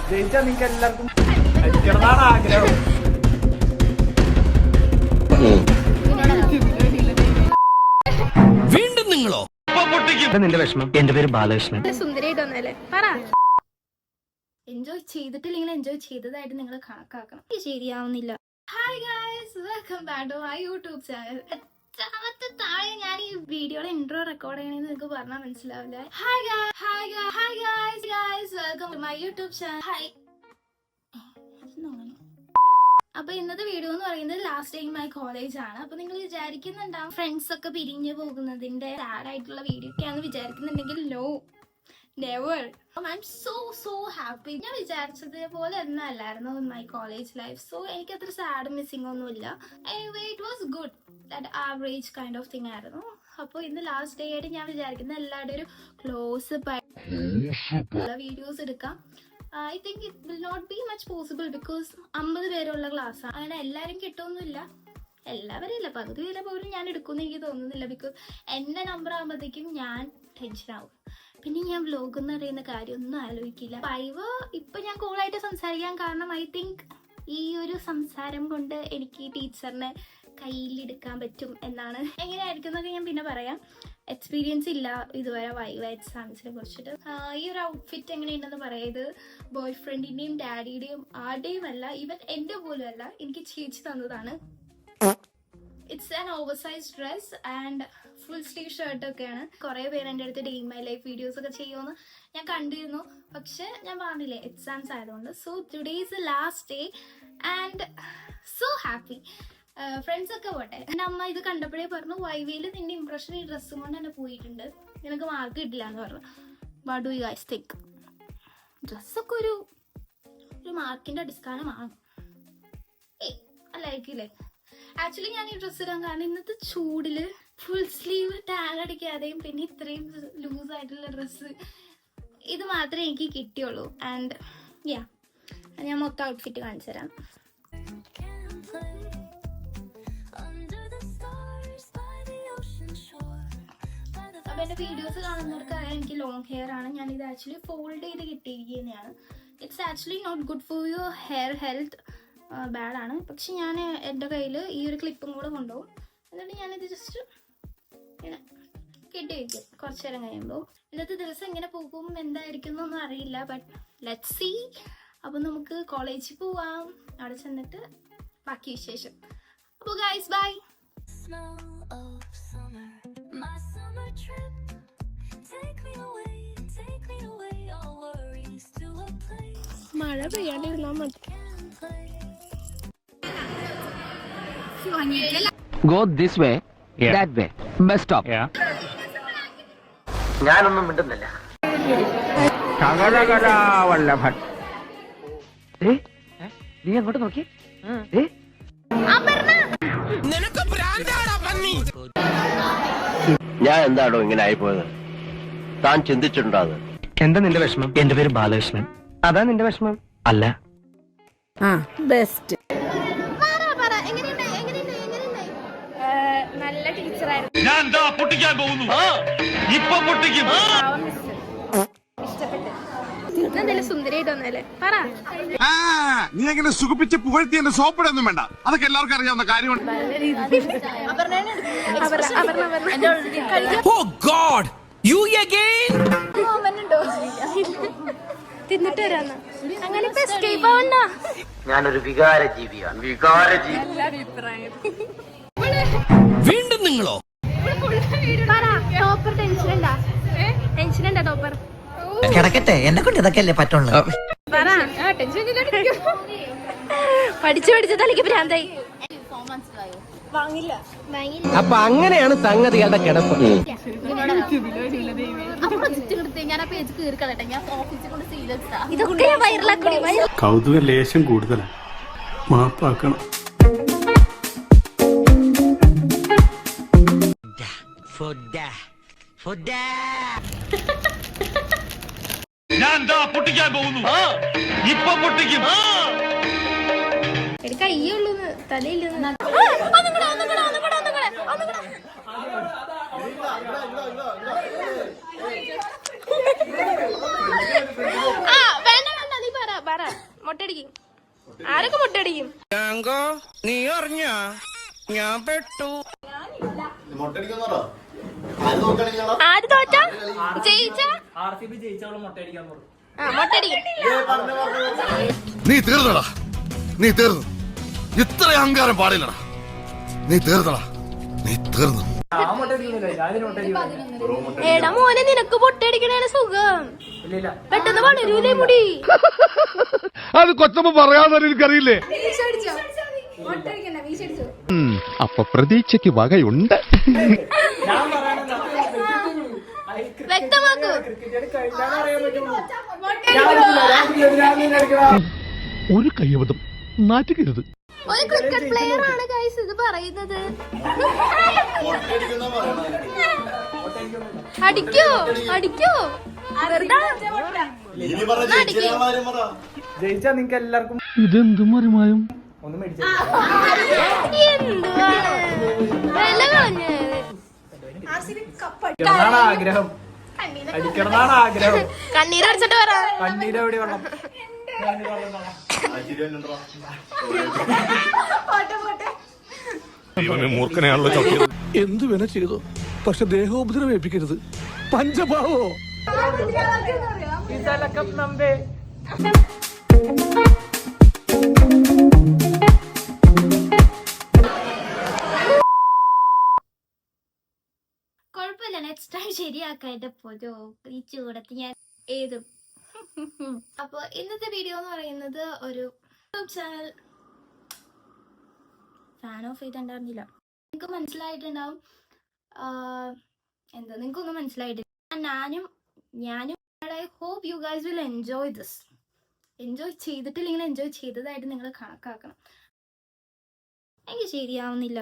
ജയിച്ചാ നിങ്ങൾക്ക് എല്ലാവർക്കും അടിക്കണമെന്നാണ് ആഗ്രഹം. വീണ്ടും നിങ്ങളോ? നിന്റെ വിഷമം. എന്റെ പേര് ബാലകൃഷ്ണൻ. എൻജോയ് ചെയ്തിട്ടില്ലെങ്കിൽ എൻജോയ് ചെയ്തതായിട്ട് നിങ്ങൾ കണക്കാക്കണം. ശരിയാവുന്നില്ല. Hi guys, welcome back to my YouTube channel. എത്രാമത്തെ താഴെ ഞാൻ ഈ വീഡിയോയുടെ ഇൻട്രോ റെക്കോർഡ് ചെയ്യണമെന്ന് നിങ്ങൾക്ക് പറഞ്ഞാൽ മനസ്സിലാവില്ല. Hi guys, welcome to my YouTube channel. Hi. അപ്പൊ ഇന്നത്തെ വീഡിയോ എന്ന് പറയുന്നത് last day in my college ആണ്. അപ്പൊ നിങ്ങൾ വിചാരിക്കുന്നുണ്ടാവും ഫ്രണ്ട്സ് ഒക്കെ പിരിഞ്ഞു പോകുന്നതിന്റെ സാഡ് ആയിട്ടുള്ള വീഡിയോ ഒക്കെയാണെന്ന് വിചാരിക്കുന്നുണ്ടെങ്കിൽ no, never. I am so happy. ഞാൻ വിചാരിച്ചത് പോലെ ഒന്നും അല്ലായിരുന്നു മൈ കോളേജ് ലൈഫ്. സോ എനിക്ക് അത്ര സാഡ് മിസ്സിംഗ് ഒന്നുമില്ല. Anyway it was good, that average kind of thing ആയിരുന്നു. അപ്പോൾ ഇന്ന് ലാസ്റ്റ് ഡേ ആയിട്ട് ഞാൻ വിചാരിക്കുന്ന എല്ലാവരുടെ ഒരു ക്ലോസ് വീഡിയോസ് എടുക്കാം. I think it will not be much possible because 50 പേരുള്ള ക്ലാസ്സാണ്. അങ്ങനെ എല്ലാവരും കിട്ടുമൊന്നുമില്ല, എല്ലാവരും ഇല്ല, പകുതി പേരെ പോലും ഞാൻ എടുക്കുമെന്ന് എനിക്ക് തോന്നുന്നില്ല. ബിക്കോസ് എൻ്റെ നമ്പർ ആകുമ്പോഴത്തേക്കും ഞാൻ ടെൻഷനാവും. പിന്നെ ഞാൻ വ്ലോഗ് എന്ന് പറയുന്ന കാര്യം ഒന്നും ആലോചിക്കില്ല. ഇപ്പൊ ഞാൻ കൂളായിട്ട് സംസാരിക്കാൻ കാരണം ഐ തിങ്ക് ഈ ഒരു സംസാരം കൊണ്ട് എനിക്ക് ടീച്ചറിനെ കയ്യിലെടുക്കാൻ പറ്റും എന്നാണ്. എങ്ങനെയായിരിക്കും എന്നൊക്കെ ഞാൻ പിന്നെ പറയാം. എക്സ്പീരിയൻസ് ഇല്ല ഇതുവരെ വൈവ എക്സാംസിനെ കുറിച്ചിട്ട്. ഈ ഒരു ഔട്ട്ഫിറ്റ് എങ്ങനെയുണ്ടെന്ന് പറയാം. ഇത് ബോയ് ഫ്രണ്ടിന്റെയും ഡാഡിയുടെയും ആരുടെയും അല്ല, ഈവൻ എൻ്റെ പോലും അല്ല, എനിക്ക് ചേച്ചി തന്നതാണ്. It's an over size dress and full sleeve shirt ഒക്കെയാണ്. കുറെ പേര് എൻ്റെ അടുത്ത് day in my life videos ഒക്കെ ചെയ്യുമെന്ന് ഞാൻ കണ്ടിരുന്നു, പക്ഷെ ഞാൻ പറഞ്ഞില്ലേ എക്സാംസ് ആയതുകൊണ്ട്. So today is the last day and so happy. Friends ഒക്കെ പോട്ടെ. എൻ്റെ അമ്മ ഇത് കണ്ടപ്പോഴേ പറഞ്ഞു, വൈവയിൽ നിന്റെ ഇംപ്രഷൻ ഈ ഡ്രസ്സും കൊണ്ട് തന്നെ പോയിട്ടുണ്ട്, നിനക്ക് മാർക്ക് കിട്ടില്ല എന്ന് പറഞ്ഞു. What do you guys think? ഡ്രസ്സൊക്കെ ഒരു മാർക്കിന്റെ അടിസ്ഥാനമാണ്. അല്ലായിരിക്കില്ലേ? ആക്ച്വലി ഞാൻ ഈ ഡ്രസ്സ് ഇടാൻ കാരണം ഇന്നത്തെ ചൂടില് ഫുൾ സ്ലീവ് ടാഗ് അടിക്കാതെയും പിന്നെ ഇത്രയും ലൂസ് ആയിട്ടുള്ള ഡ്രസ്സ് ഇത് മാത്രമേ എനിക്ക് കിട്ടിയുള്ളൂ. ആൻഡ് ഞാൻ മൊത്തം ഔട്ട്ഫിറ്റ് കാണിച്ചു തരാം. അപ്പൊ എന്റെ വീഡിയോസ് കാണുന്നവർക്ക് എനിക്ക് ലോങ് ഹെയർ ആണ്. ഞാൻ ഇത് ആക്ച്വലി ഫോൾഡ് ചെയ്ത് കിട്ടിയിരിക്കുന്നതാണ്. It's actually not good for your hair health, bad ആണ്. പക്ഷെ ഞാൻ എൻ്റെ കയ്യിൽ ഈ ഒരു ക്ലിപ്പും കൂടെ കൊണ്ടുപോകും. എന്നിട്ട് ഞാനിത് ജസ്റ്റ് ഇങ്ങനെ കെട്ടി വയ്ക്കും കുറച്ചു നേരം കഴിയുമ്പോൾ. ഇന്നത്തെ ദിവസം എങ്ങനെ പോകും എന്തായിരിക്കും എന്നൊന്നും അറിയില്ല, ബട്ട് ലെറ്റ്സ് സീ. അപ്പം നമുക്ക് കോളേജിൽ പോവാം, അവിടെ ചെന്നിട്ട് ബാക്കി വിശേഷം. അപ്പോൾ ഗൈസ് ബൈ. മഴ പെയ്യാണ്ടിരുന്നാ മതി. Go this way, that way. Bus stop. ഞാനൊന്നും മിണ്ടുന്നില്ല. വല്ലഭൻ, നീ അങ്ങോട്ട് നോക്കി. ഞാൻ എന്താണോ ഇങ്ങനെ ആയിപ്പോയത്? താൻ ചിന്തിച്ചിട്ടുണ്ടോ അത്? എന്താ നിന്റെ വിഷമം? എന്റെ പേര് ബാലകൃഷ്ണൻ. അതാ നിന്റെ വിഷമം? അല്ല. ബെസ്റ്റ്. നല്ല ടീച്ചറായിരുന്നു. ഞാൻ എന്താ പൊട്ടിക്കാൻ പോകുന്നു? ഇപ്പൊ പൊട്ടിക്കും. ഇഷ്ടപ്പെട്ടു. എന്തായാലും സുന്ദരിയായിട്ട് വന്നല്ലേ പറ. നീ എങ്ങനെ സുഖിപ്പിച്ച് പുകഴ്ത്തി എന്നെ സോപ്പിടൊന്നും വേണ്ട, അതൊക്കെ എല്ലാവർക്കും അറിയാവുന്ന കാര്യമാണ്. Oh God, you again? തിന്നിട്ട് വരാന്ന് അങ്ങനെ ഇപ്പൊ എസ്കേപ്പ് ആവണ്ട. ഞാനൊരു വികാര ജീവിയാണ്. വീണ്ടും നിങ്ങളോ? ടോപ്പർ ടെൻഷനുണ്ടാ ടോപ്പർ? കിടക്കട്ടെ, എന്നെ കൊണ്ട് ഇതൊക്കെ അല്ലേ പറ്റുള്ളൂ. പഠിച്ചു തലയ്ക്ക് ഭ്രാന്തായി. അപ്പൊ അങ്ങനെയാണ് സംഗതികളുടെ കിടപ്പ്. ഇതൊക്കെ വൈറലാക്കി. കൗതുക ലേശം കൂടുതലാണ്, മാപ്പാക്കണം. ഞാൻ എന്താ പൊട്ടിക്കാൻ പോകുന്നു? ഇപ്പൊ പൊട്ടിക്കും. കയ്യുള്ളൂ തലയില്ല. വേണ്ട നീ പറ. മുട്ടടിക്കും. ആരൊക്കെ മുട്ടടിക്കും? നീ അറിഞ്ഞ ഞാൻ പെട്ടു. ആര് തോറ്റ ജയിച്ച മുട്ടടിക്കും. നീ തീർന്നടാ, നീ തീർന്നു. ഇത്ര അഹങ്കാരം പാടില്ലടാ. നീ തീർന്നടാ, നീ തീർന്നു. എടാ മോനെ, നിനക്ക് പൊട്ടടിക്കണേണ് സുഖം. പെട്ടെന്ന് വളരൂലേ മുടി. അത് കൊച്ചമ്മ പറയാതെ എനിക്കറിയില്ലേ. അപ്പൊ പ്രതീക്ഷയ്ക്ക് വകയുണ്ട്. വ്യക്തമാക്കൂ. ഒരു കയ്യബദ്ധം നാറ്റുകരുത്. ഒരു ക്രിക്കറ്റ് പ്ലെയർ ആണ് ഗൈസ് ഇത് പറയുന്നത്. അടിക്കോ അടിക്കോ വെറുതെ ജയിച്ചാ നിങ്ങക്ക് എല്ലാവർക്കും ഇതെന്തും മറിമായും ഒന്നും മേടിച്ചു. എന്തുവാണ് ആഗ്രഹം അടിക്കണമെന്നാണ് ആഗ്രഹം. കണ്ണീര് അടിച്ചിട്ട് പറ. കണ്ണീര് എവിടെ വെള്ളം? മൂർഖനെയാണല്ലോ ചവിട്ടിയത്. എന്തു വേണ ചെയ്തു, പക്ഷെ ദേഹോപദ്രവം ഏൽപ്പിക്കരുത്. പഞ്ചഭാവോ കുഴപ്പമില്ല, നെക്സ്റ്റ് ടൈം ശരിയാക്കാം. എന്റെ പൊതോ ഈ ചൂടത്ത് ഞാൻ ഏതും. അപ്പൊ ഇന്നത്തെ വീഡിയോ എന്ന് പറയുന്നത് ഒരു യൂട്യൂബ് ചാനൽ ഫാൻ ഓഫ് ചെയ്തിട്ടുണ്ടായിരുന്നില്ല. നിങ്ങൾക്ക് മനസ്സിലായിട്ടുണ്ടാവും. എന്താ നിങ്ങൾക്കൊന്നും മനസ്സിലായിട്ടില്ല. ഞാനും I hope you guys will enjoy this. Enjoy ചെയ്തിട്ടില്ലെങ്കിൽ എൻജോയ് ചെയ്തതായിട്ട് നിങ്ങൾ കണക്കാക്കണം. എനിക്ക് ശരിയാവുന്നില്ല.